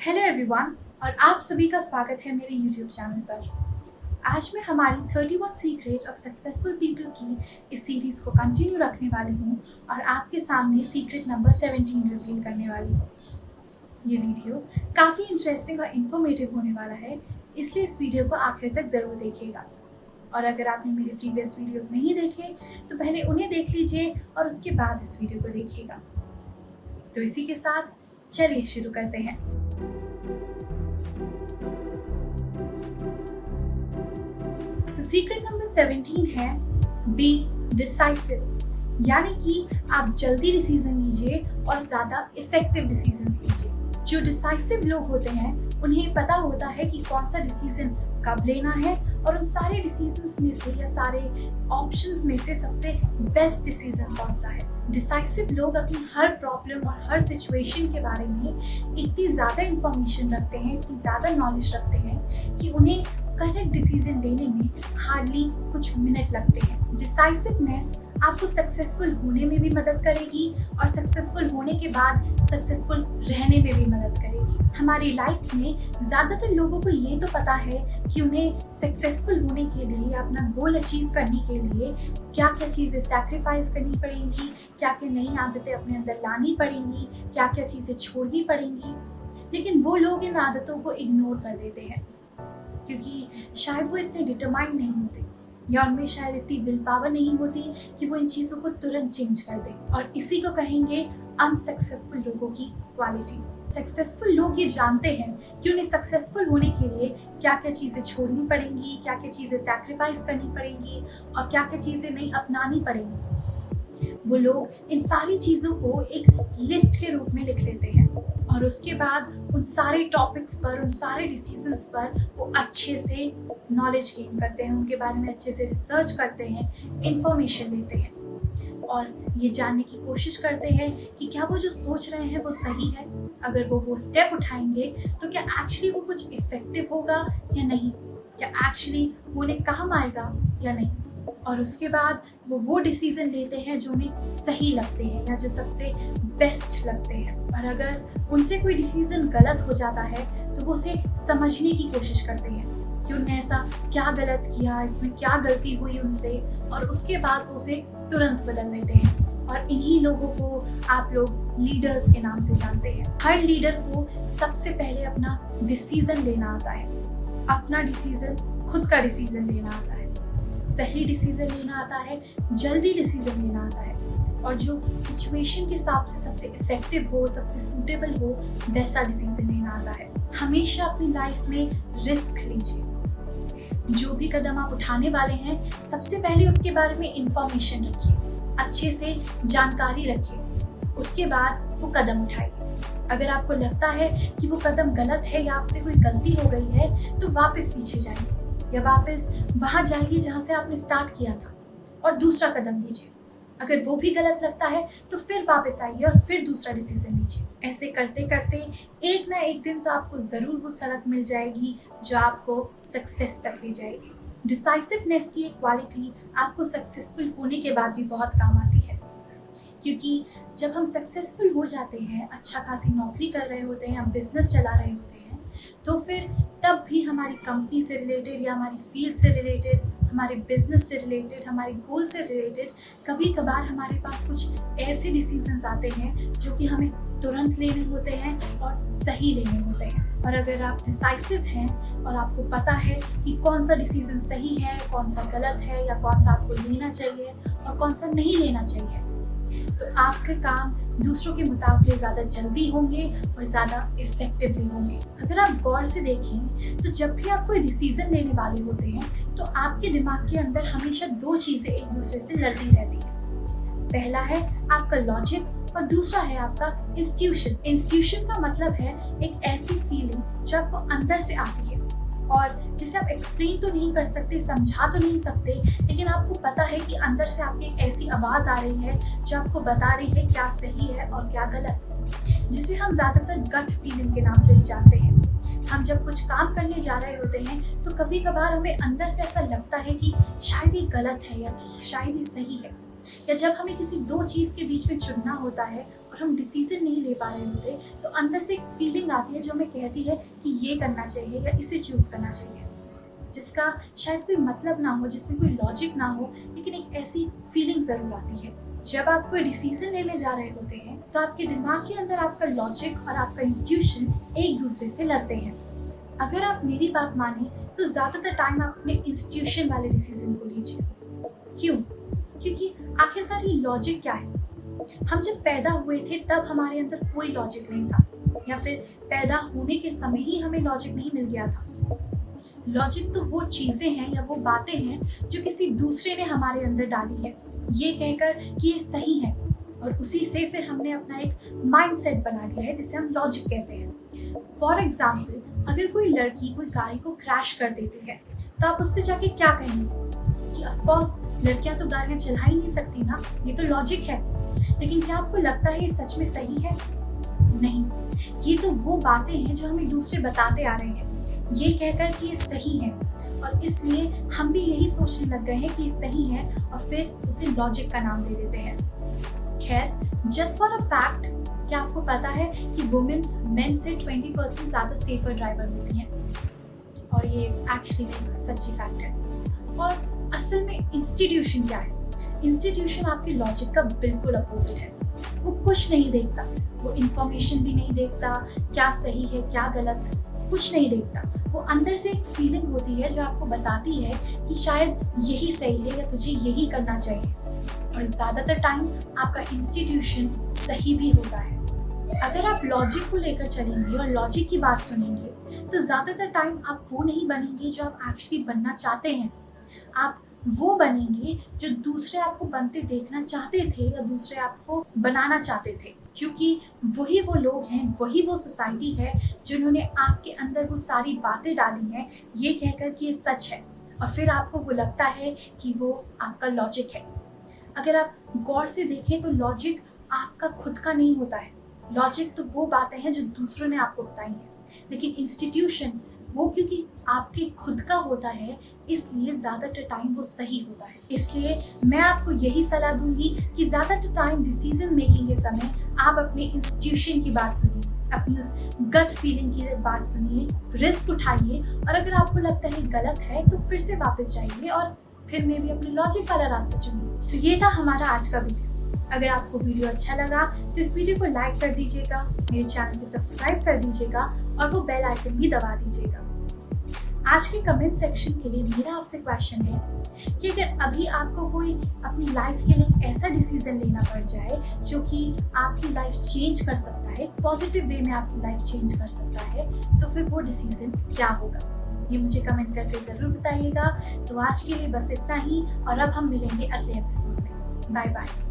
Hello everyone और आप सभी का स्वागत है मेरे यूट्यूब चैनल पर। आज मैं हमारी 31 सीक्रेट ऑफ सक्सेसफुल पीपल की इस सीरीज को कंटिन्यू रखने वाली हूँ और आपके सामने सीक्रेट नंबर 17 रिवील करने वाली हूँ। ये वीडियो काफ़ी इंटरेस्टिंग और इन्फॉर्मेटिव होने वाला है, इसलिए इस वीडियो को आखिर तक ज़रूर देखिएगा। और अगर आपने मेरे प्रीवियस वीडियोस नहीं देखे तो पहले उन्हें देख लीजिए और उसके बाद इस वीडियो को देखिएगा। तो इसी के साथ चलिए शुरू करते हैं। तो सीक्रेट नंबर 17 है बी डिसाइसिव, यानी कि आप जल्दी डिसीजन लीजिए और ज़्यादा इफेक्टिव डिसीजन लीजिए। जो डिसाइसिव लोग होते हैं उन्हें पता होता है कि कौन सा डिसीजन कब लेना है और उन सारे डिसीजंस में से या सारे ऑप्शंस में से सबसे बेस्ट डिसीजन कौन सा है। डिसाइसिव लोग अपनी हर प्रॉब्लम और हर सिचुएशन के बारे में इतनी ज़्यादा इंफॉर्मेशन रखते हैं, इतनी ज़्यादा नॉलेज रखते हैं कि उन्हें करेक्ट डिसीजन लेने में हार्डली कुछ मिनट लगते हैं। डिसाइसिवनेस आपको सक्सेसफुल होने में भी मदद करेगी और सक्सेसफुल होने के बाद सक्सेसफुल रहने में भी मदद करेगी। हमारी लाइफ में ज़्यादातर लोगों को ये तो पता है कि उन्हें सक्सेसफुल होने के लिए, अपना गोल अचीव करने के लिए क्या क्या चीज़ें सैक्रिफाइस करनी पड़ेंगी, क्या क्या नई आदतें अपने अंदर लानी पड़ेंगी, क्या क्या चीज़ें छोड़नी पड़ेंगी। लेकिन वो लोग इन आदतों को इग्नोर कर देते हैं क्योंकि शायद वो इतने डिटरमाइंड नहीं होते या उनमें शायद इतनी विल पावर नहीं होती कि वो इन चीज़ों को तुरंत चेंज कर दें। और इसी को कहेंगे अनसक्सेसफुल लोगों की क्वालिटी। सक्सेसफुल लोग ये जानते हैं कि उन्हें सक्सेसफुल होने के लिए क्या क्या चीज़ें छोड़नी पड़ेंगी, क्या क्या चीज़ें सैक्रिफाइस करनी पड़ेंगी और क्या क्या चीज़ें नहीं अपनानी पड़ेंगी। वो लोग इन सारी चीज़ों को एक लिस्ट के रूप में लिख लेते हैं और उसके बाद उन सारे टॉपिक्स पर, उन सारे डिसीजंस पर वो अच्छे से नॉलेज गेन करते हैं, उनके बारे में अच्छे से रिसर्च करते हैं, इंफॉर्मेशन लेते हैं और ये जानने की कोशिश करते हैं कि क्या वो जो सोच रहे हैं वो सही है। अगर वो स्टेप उठाएंगे तो क्या एक्चुअली वो कुछ इफेक्टिव होगा या नहीं, क्या एक्चुअली वो उन्हें काम आएगा या नहीं। और उसके बाद वो डिसीजन लेते हैं जो उन्हें सही लगते हैं या जो सबसे बेस्ट लगते हैं। और अगर उनसे कोई डिसीजन गलत हो जाता है तो वो उसे समझने की कोशिश करते हैं कि उन्होंने ऐसा क्या गलत किया, इसमें क्या गलती हुई उनसे, और उसके बाद वो उसे तुरंत बदल देते हैं। और इन्हीं लोगों को आप लोग लीडर्स के नाम से जानते हैं। हर लीडर को सबसे पहले अपना डिसीजन लेना आता है, अपना डिसीजन, खुद का डिसीजन लेना आता है, सही डिसीजन लेना आता है, जल्दी डिसीजन लेना आता है और जो सिचुएशन के हिसाब से सबसे इफेक्टिव हो, सबसे सूटेबल हो, वैसा डिसीजन लेना आता है। हमेशा अपनी लाइफ में रिस्क लीजिए। जो भी कदम आप उठाने वाले हैं सबसे पहले उसके बारे में इंफॉर्मेशन रखिए, अच्छे से जानकारी रखिए, उसके बाद वो कदम उठाइए। अगर आपको लगता है कि वो कदम गलत है या आपसे कोई गलती हो गई है तो वापस पीछे जाइए या वापस वहाँ जाइए जहाँ से आपने स्टार्ट किया था और दूसरा कदम लीजिए। अगर वो भी गलत लगता है तो फिर वापस आइए और फिर दूसरा डिसीजन लीजिए। ऐसे करते करते एक ना एक दिन तो आपको ज़रूर वो सड़क मिल जाएगी जो आपको सक्सेस तक ले जाएगी। डिसाइसिवनेस की एक क्वालिटी आपको सक्सेसफुल होने के बाद भी बहुत काम आती है, क्योंकि जब हम सक्सेसफुल हो जाते हैं, अच्छा खासी नौकरी कर रहे होते हैं, हम बिजनेस चला रहे होते हैं, तो फिर तब भी हमारी कंपनी से रिलेटेड या हमारी फील्ड से रिलेटेड, हमारे बिजनेस से रिलेटेड, हमारे गोल से रिलेटेड कभी कभार हमारे पास कुछ ऐसे डिसीजंस आते हैं जो कि हमें तुरंत लेने होते हैं और सही लेने होते हैं। और अगर आप डिसाइसिव हैं और आपको पता है कि कौन सा डिसीजन सही है, कौन सा गलत है या कौन सा आपको लेना चाहिए और कौन सा नहीं लेना चाहिए, तो आपके काम दूसरों के मुकाबले ज़्यादा जल्दी होंगे और ज़्यादा इफेक्टिवली होंगे। अगर आप गौर से देखें तो जब भी आप कोई डिसीजन लेने वाले होते हैं तो आपके दिमाग के अंदर हमेशा दो चीज़ें एक दूसरे से लड़ती रहती हैं। पहला है आपका लॉजिक और दूसरा है आपका इंस्ट्यूशन। इंस्ट्यूशन का मतलब है एक ऐसी फीलिंग जो आपको अंदर से आती है और जिसे आप एक्सप्लेन तो नहीं कर सकते, समझा तो नहीं सकते, लेकिन आपको पता है कि अंदर से आपकी एक ऐसी आवाज़ आ रही है जो आपको बता रही है क्या सही है और क्या गलत, जिसे हम ज़्यादातर गट फीलिंग के नाम से जानते हैं। हम जब कुछ काम करने जा रहे होते हैं तो कभी कभार हमें अंदर से ऐसा लगता है कि शायद ये गलत है या शायद ये सही है, या जब हमें किसी दो चीज़ के बीच में चुनना होता है और हम डिसीजन नहीं ले पा रहे होते तो अंदर से एक फीलिंग आती है जो हमें कहती है कि ये करना चाहिए या इसे चूज करना चाहिए, जिसका शायद कोई मतलब ना हो, जिसमें कोई लॉजिक ना हो, लेकिन एक ऐसी फीलिंग जरूर आती है। जब आप कोई डिसीजन लेने जा रहे होते हैं तो आपके दिमाग के अंदर आपका लॉजिक और आपका इंस्टीट्यूशन एक दूसरे से लड़ते हैं। अगर आप मेरी बात माने तो ज़्यादातर टाइम आप अपने इंस्टीट्यूशन वाले डिसीजन को लीजिए। क्यों? क्योंकि आखिरकार ये लॉजिक क्या है? हम जब पैदा हुए थे तब हमारे अंदर कोई लॉजिक नहीं था, या फिर पैदा होने के समय ही हमें लॉजिक नहीं मिल गया था। लॉजिक तो वो चीज़ें हैं या वो बातें हैं जो किसी दूसरे ने हमारे अंदर डाली है, ये कहकर कि ये सही है, और उसी से फिर हमने अपना एक माइंडसेट बना लिया है जिसे हम लॉजिक कहते हैं। फॉर एग्जाम्पल, अगर कोई लड़की कोई गाड़ी को क्रैश कर देती है तो आप उससे जाके क्या कहेंगे कि ऑफ कोर्स लड़कियां तो गाड़ियां चला ही नहीं सकती ना, ये तो लॉजिक है। लेकिन क्या आपको लगता है ये सच में सही है? नहीं, ये तो वो बातें हैं जो हमें दूसरे बताते आ रहे हैं, ये कहकर कि ये सही है, और इसलिए हम भी यही सोचने लग गए हैं कि ये सही है और फिर उसे लॉजिक का नाम दे देते हैं। खैर, जस्ट फॉर अ फैक्ट, क्या आपको पता है कि वुमेन्स मेन से 20% ज़्यादा सेफर ड्राइवर होती हैं? और ये एक्चुअली नहीं, सच्ची फैक्ट है। और असल में इंस्टीट्यूशन क्या है? इंस्टीट्यूशन आपके लॉजिक का बिल्कुल अपोजिट है। वो कुछ नहीं देखता, वो इंफॉर्मेशन भी नहीं देखता, क्या सही है क्या गलत, कुछ नहीं देखता। वो अंदर से एक फीलिंग होती है जो आपको बताती है कि शायद यही सही है या तुझे यही करना चाहिए, और ज़्यादातर टाइम आपका इंस्टीट्यूशन सही भी होता है। अगर आप लॉजिक को लेकर चलेंगे और लॉजिक की बात सुनेंगे तो ज़्यादातर टाइम आप वो नहीं बनेंगे जो आप एक्चुअली बनना चाहते हैं। आप वो बनेंगे जो दूसरे आपको बनते देखना चाहते थे या दूसरे आपको बनाना चाहते थे, क्योंकि वही वो लोग हैं, वही वो सोसाइटी है जिन्होंने आपके अंदर वो सारी बातें डाली हैं ये कहकर कि ये सच है, और फिर आपको वो लगता है कि वो आपका लॉजिक है। अगर आप गौर से देखें तो लॉजिक आपका खुद का नहीं होता है। लॉजिक तो वो बातें हैं जो दूसरों ने आपको बताई हैं, लेकिन इंस्टीट्यूशन वो क्योंकि आपके खुद का होता है इसलिए ज़्यादातर टाइम वो सही होता है। इसलिए मैं आपको यही सलाह दूंगी कि ज़्यादातर टाइम डिसीजन मेकिंग के समय आप अपने इंस्टीट्यूशन की बात सुनिए, अपनी उस गट फीलिंग की बात सुनिए, रिस्क उठाइए, और अगर आपको लगता है गलत है तो फिर से वापस जाइए और फिर मैं भी अपने लॉजिक वाला रास्ता चुनिए। तो ये था हमारा आज का वीडियो। अगर आपको वीडियो अच्छा लगा तो इस वीडियो को लाइक कर दीजिएगा, मेरे चैनल को सब्सक्राइब कर दीजिएगा और वो बेल आइकन भी दबा दीजिएगा। आज के कमेंट सेक्शन के लिए मेरा आपसे क्वेश्चन है कि अगर अभी आपको कोई अपनी लाइफ के लिए ऐसा डिसीजन लेना पड़ जाए जो कि आपकी लाइफ चेंज कर सकता है, पॉजिटिव वे में आपकी लाइफ चेंज कर सकता है, तो फिर वो डिसीजन क्या होगा, ये मुझे कमेंट करके ज़रूर बताइएगा। तो आज के लिए बस इतना ही, और अब हम मिलेंगे अगले एपिसोड में। Bye bye.